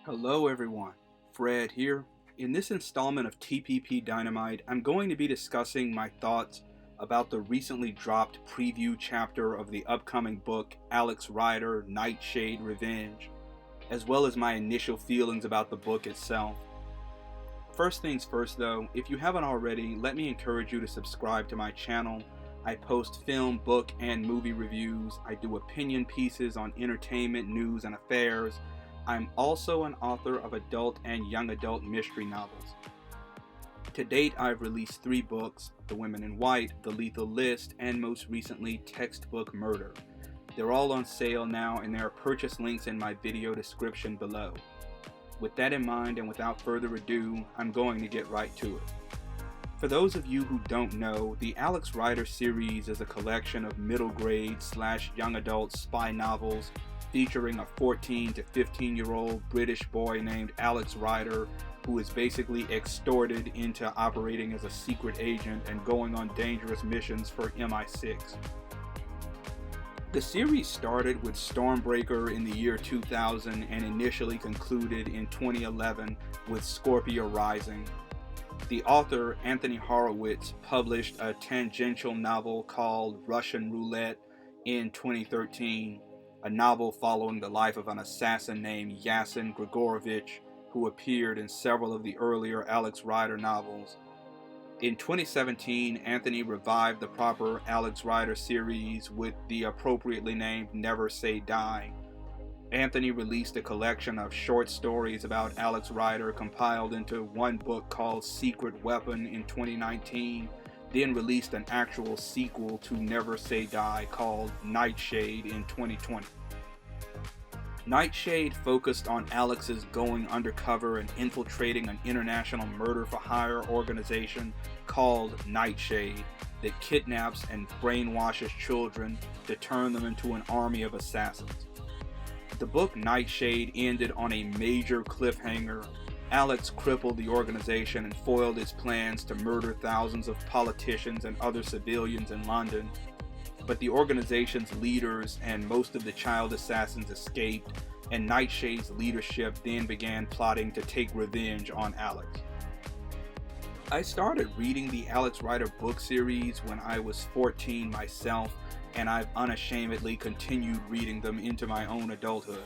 Hello everyone, Fred here. In this installment of TPP Dynamite, I'm going to be discussing my thoughts about the recently dropped preview chapter of the upcoming book Alex Rider, Nightshade Revenge, as well as my initial feelings about the book itself. First things first though, if you haven't already, let me encourage you to subscribe to my channel. I post film, book, and movie reviews. I do opinion pieces on entertainment, news, and affairs. I'm also an author of adult and young adult mystery novels. To date, I've released 3 books: The Women in White, The Lethal List, and most recently, Textbook Murder. They're all on sale now, and there are purchase links in my video description below. With that in mind, and without further ado, I'm going to get right to it. For those of you who don't know, the Alex Rider series is a collection of middle grade / young adult spy novels featuring a 14 to 15-year-old British boy named Alex Rider who is basically extorted into operating as a secret agent and going on dangerous missions for MI6. The series started with Stormbreaker in the year 2000 and initially concluded in 2011 with Scorpia Rising. The author, Anthony Horowitz, published a tangential novel called Russian Roulette in 2013, a novel following the life of an assassin named Yasin Grigorovich, who appeared in several of the earlier Alex Rider novels. In 2017, Anthony revived the proper Alex Rider series with the appropriately named Never Say Die. Anthony released a collection of short stories about Alex Rider compiled into one book called Secret Weapon in 2019, then released an actual sequel to Never Say Die called Nightshade in 2020. Nightshade focused on Alex's going undercover and infiltrating an international murder-for-hire organization called Nightshade that kidnaps and brainwashes children to turn them into an army of assassins. The book Nightshade ended on a major cliffhanger. Alex crippled the organization and foiled its plans to murder thousands of politicians and other civilians in London. But the organization's leaders and most of the child assassins escaped, and Nightshade's leadership then began plotting to take revenge on Alex. I started reading the Alex Rider book series when I was 14 myself, and I've unashamedly continued reading them into my own adulthood.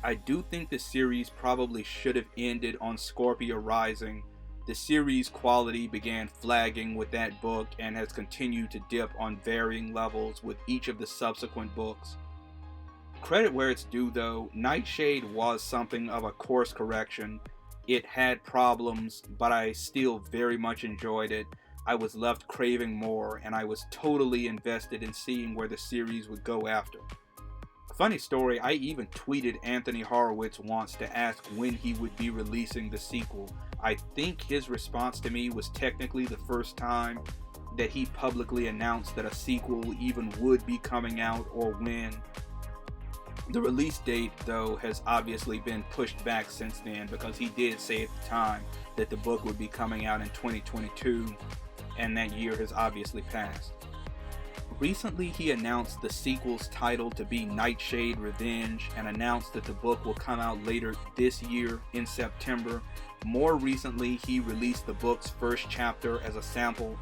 I do think the series probably should have ended on Scorpia Rising. The series quality began flagging with that book and has continued to dip on varying levels with each of the subsequent books. Credit where it's due though, Nightshade was something of a course correction. It had problems, but I still very much enjoyed it. I was left craving more, and I was totally invested in seeing where the series would go after. Funny story, I even tweeted Anthony Horowitz once to ask when he would be releasing the sequel. I think his response to me was technically the first time that he publicly announced that a sequel even would be coming out or when. The release date, though, has obviously been pushed back since then because he did say at the time that the book would be coming out in 2022, and that year has obviously passed. Recently, he announced the sequel's title to be Nightshade Revenge and announced that the book will come out later this year in September. More recently, he released the book's first chapter as a sample.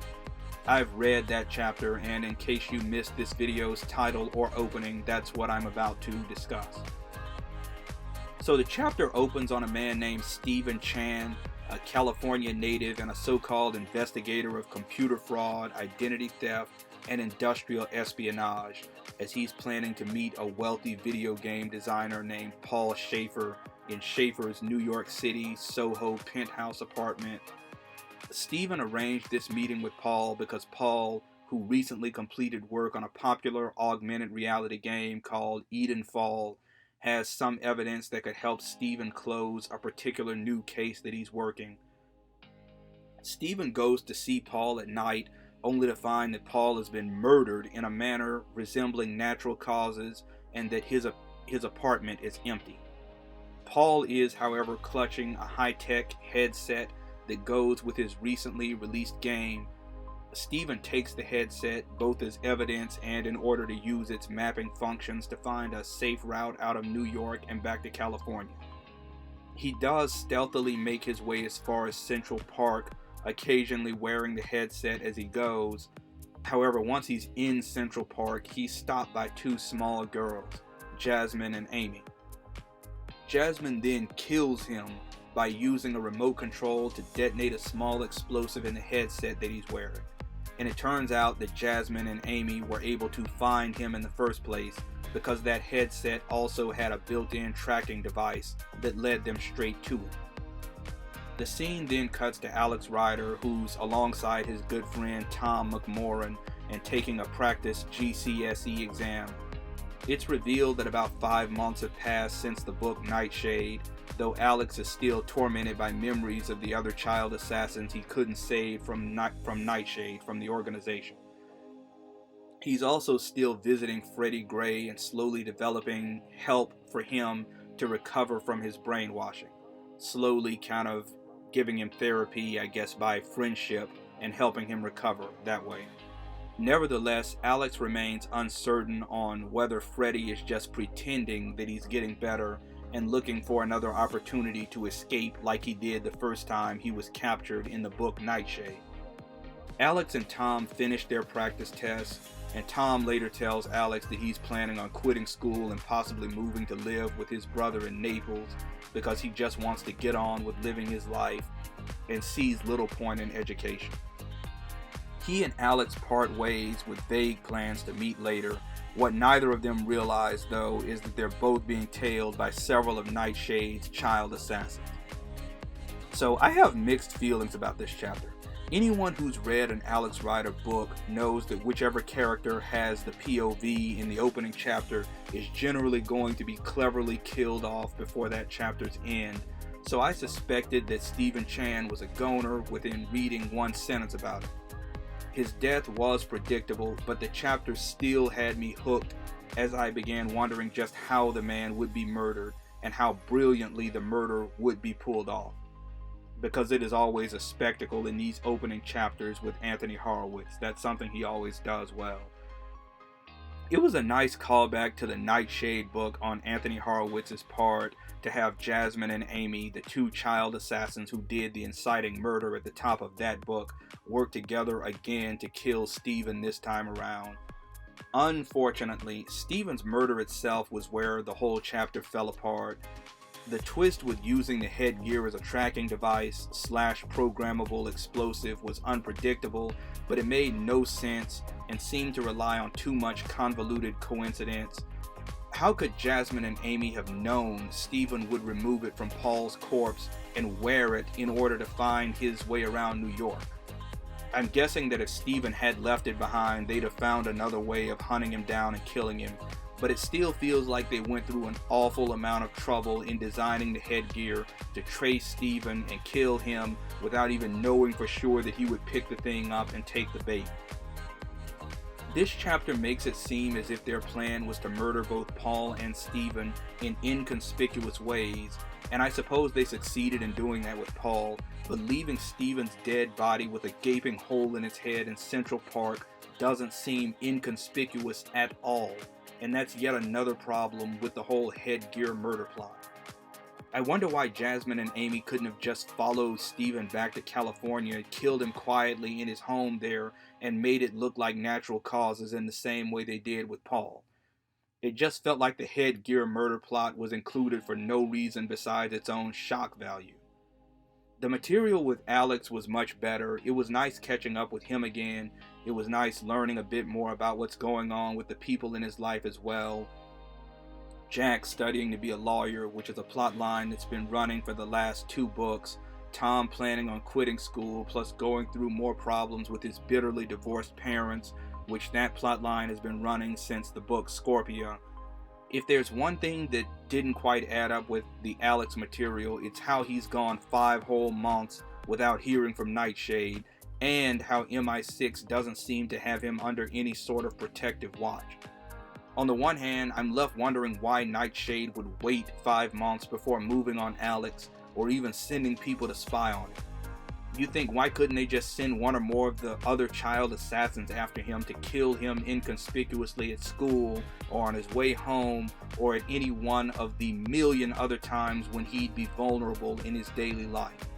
I've read that chapter, and in case you missed this video's title or opening, that's what I'm about to discuss. So the chapter opens on a man named Stephen Chan, a California native and a so-called investigator of computer fraud, identity theft, and industrial espionage, as he's planning to meet a wealthy video game designer named Paul Schaefer in Schaefer's New York City Soho penthouse apartment. Stephen arranged this meeting with Paul because Paul, who recently completed work on a popular augmented reality game called Edenfall, has some evidence that could help Stephen close a particular new case that he's working. Stephen goes to see Paul at night, only to find that Paul has been murdered in a manner resembling natural causes and that his apartment is empty. Paul is, however, clutching a high-tech headset that goes with his recently released game. Stephen takes the headset both as evidence and in order to use its mapping functions to find a safe route out of New York and back to California. He does stealthily make his way as far as Central Park, occasionally wearing the headset as he goes. However, once he's in Central Park, he's stopped by two small girls, Jasmine and Amy. Jasmine then kills him by using a remote control to detonate a small explosive in the headset that he's wearing. And it turns out that Jasmine and Amy were able to find him in the first place because that headset also had a built-in tracking device that led them straight to it. The scene then cuts to Alex Rider, who's alongside his good friend Tom McMorran and taking a practice GCSE exam. It's revealed that about 5 months have passed since the book Nightshade, though Alex is still tormented by memories of the other child assassins he couldn't save from Nightshade, from the organization. He's also still visiting Freddie Gray and slowly developing help for him to recover from his brainwashing, slowly kind of giving him therapy, I guess, by friendship and helping him recover that way. Nevertheless, Alex remains uncertain on whether Freddie is just pretending that he's getting better and looking for another opportunity to escape like he did the first time he was captured in the book Nightshade. Alex and Tom finish their practice tests, and Tom later tells Alex that he's planning on quitting school and possibly moving to live with his brother in Naples because he just wants to get on with living his life and sees little point in education. He and Alex part ways with vague plans to meet later. What neither of them realize, though, is that they're both being tailed by several of Nightshade's child assassins. So I have mixed feelings about this chapter. Anyone who's read an Alex Rider book knows that whichever character has the POV in the opening chapter is generally going to be cleverly killed off before that chapter's end. So I suspected that Stephen Chan was a goner within reading one sentence about it. His death was predictable, but the chapter still had me hooked as I began wondering just how the man would be murdered and how brilliantly the murder would be pulled off. Because it is always a spectacle in these opening chapters with Anthony Horowitz. That's something he always does well. It was a nice callback to the Nightshade book on Anthony Horowitz's part to have Jasmine and Amy, the two child assassins who did the inciting murder at the top of that book, work together again to kill Stephen this time around. Unfortunately, Stephen's murder itself was where the whole chapter fell apart. The twist with using the headgear as a tracking device / programmable explosive was unpredictable, but it made no sense and seemed to rely on too much convoluted coincidence. How could Jasmine and Amy have known Stephen would remove it from Paul's corpse and wear it in order to find his way around New York? I'm guessing that if Stephen had left it behind, they'd have found another way of hunting him down and killing him, but it still feels like they went through an awful amount of trouble in designing the headgear to trace Stephen and kill him without even knowing for sure that he would pick the thing up and take the bait. This chapter makes it seem as if their plan was to murder both Paul and Stephen in inconspicuous ways, and I suppose they succeeded in doing that with Paul, but leaving Stephen's dead body with a gaping hole in its head in Central Park doesn't seem inconspicuous at all, and that's yet another problem with the whole headgear murder plot. I wonder why Jasmine and Amy couldn't have just followed Stephen back to California, killed him quietly in his home there, and made it look like natural causes in the same way they did with Paul. It just felt like the headgear murder plot was included for no reason besides its own shock value. The material with Alex was much better. It was nice catching up with him again. It was nice learning a bit more about what's going on with the people in his life as well. Jack studying to be a lawyer, which is a plot line that's been running for the last 2 books. Tom planning on quitting school, plus going through more problems with his bitterly divorced parents, which that plot line has been running since the book Scorpia. If there's one thing that didn't quite add up with the Alex material, it's how he's gone 5 whole months without hearing from Nightshade, and how MI6 doesn't seem to have him under any sort of protective watch. On the one hand, I'm left wondering why Nightshade would wait 5 months before moving on Alex, or even sending people to spy on him. You think, why couldn't they just send one or more of the other child assassins after him to kill him inconspicuously at school or on his way home or at any one of the million other times when he'd be vulnerable in his daily life?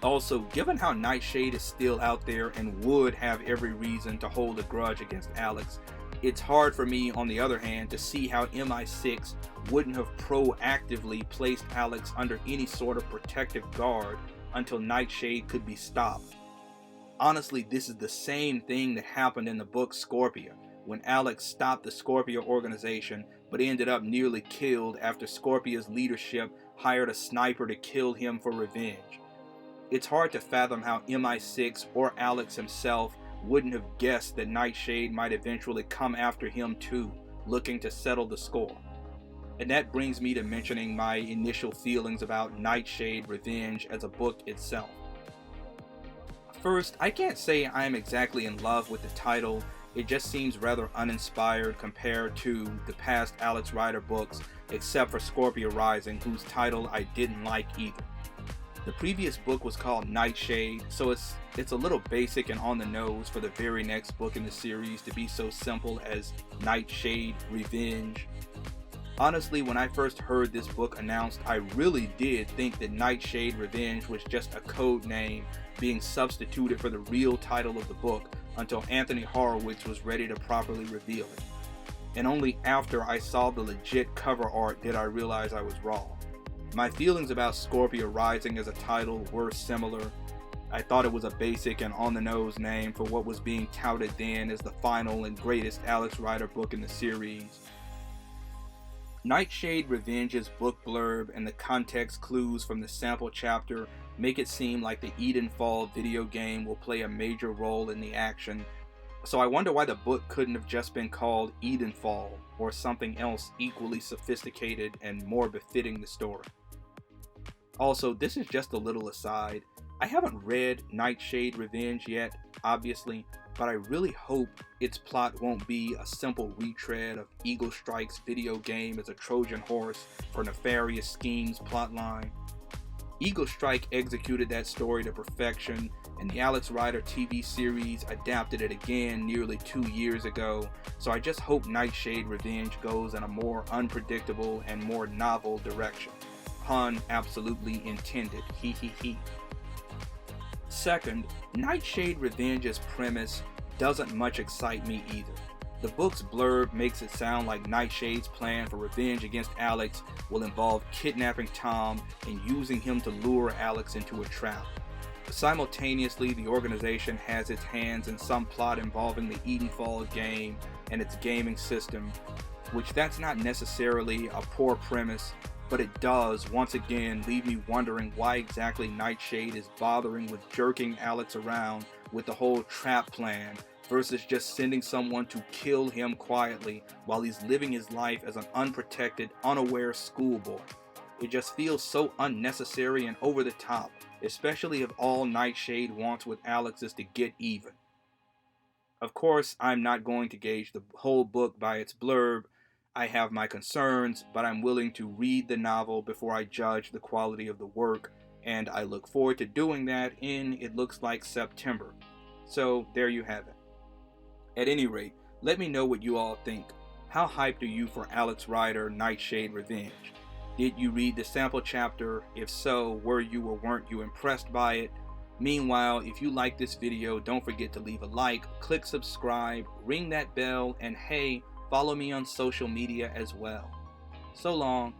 Also, given how Nightshade is still out there and would have every reason to hold a grudge against Alex, it's hard for me, on the other hand, to see how MI6 wouldn't have proactively placed Alex under any sort of protective guard until Nightshade could be stopped. Honestly, this is the same thing that happened in the book Scorpia, when Alex stopped the Scorpia organization but ended up nearly killed after Scorpia's leadership hired a sniper to kill him for revenge. It's hard to fathom how MI6 or Alex himself wouldn't have guessed that Nightshade might eventually come after him too, looking to settle the score. And that brings me to mentioning my initial feelings about Nightshade Revenge as a book itself. First, I can't say I am exactly in love with the title. It just seems rather uninspired compared to the past Alex Rider books, except for Scorpia Rising, whose title I didn't like either. The previous book was called Nightshade, so it's a little basic and on the nose for the very next book in the series to be so simple as Nightshade Revenge. Honestly, when I first heard this book announced, I really did think that Nightshade Revenge was just a code name being substituted for the real title of the book until Anthony Horowitz was ready to properly reveal it. And only after I saw the legit cover art did I realize I was wrong. My feelings about Scorpia Rising as a title were similar. I thought it was a basic and on-the-nose name for what was being touted then as the final and greatest Alex Rider book in the series. Nightshade Revenge's book blurb and the context clues from the sample chapter make it seem like the Edenfall video game will play a major role in the action, so I wonder why the book couldn't have just been called Edenfall or something else equally sophisticated and more befitting the story. Also, this is just a little aside. I haven't read Nightshade Revenge yet, obviously, but I really hope its plot won't be a simple retread of Eagle Strike's video game as a Trojan horse for nefarious schemes plotline. Eagle Strike executed that story to perfection, and the Alex Rider TV series adapted it again nearly 2 years ago, so I just hope Nightshade Revenge goes in a more unpredictable and more novel direction. Pun absolutely intended, hee hee hee. Second, Nightshade Revenge's premise doesn't much excite me either. The book's blurb makes it sound like Nightshade's plan for revenge against Alex will involve kidnapping Tom and using him to lure Alex into a trap. Simultaneously, the organization has its hands in some plot involving the Edenfall game and its gaming system, which that's not necessarily a poor premise, but it does, once again, leave me wondering why exactly Nightshade is bothering with jerking Alex around with the whole trap plan versus just sending someone to kill him quietly while he's living his life as an unprotected, unaware schoolboy. It just feels so unnecessary and over the top, especially if all Nightshade wants with Alex is to get even. Of course, I'm not going to gauge the whole book by its blurb. I have my concerns, but I'm willing to read the novel before I judge the quality of the work, and I look forward to doing that in, it looks like, September. So there you have it. At any rate, let me know what you all think. How hyped are you for Alex Rider Nightshade Revenge? Did you read the sample chapter? If so, were you or weren't you impressed by it? Meanwhile, if you like this video, don't forget to leave a like, click subscribe, ring that bell, and hey, follow me on social media as well. So long.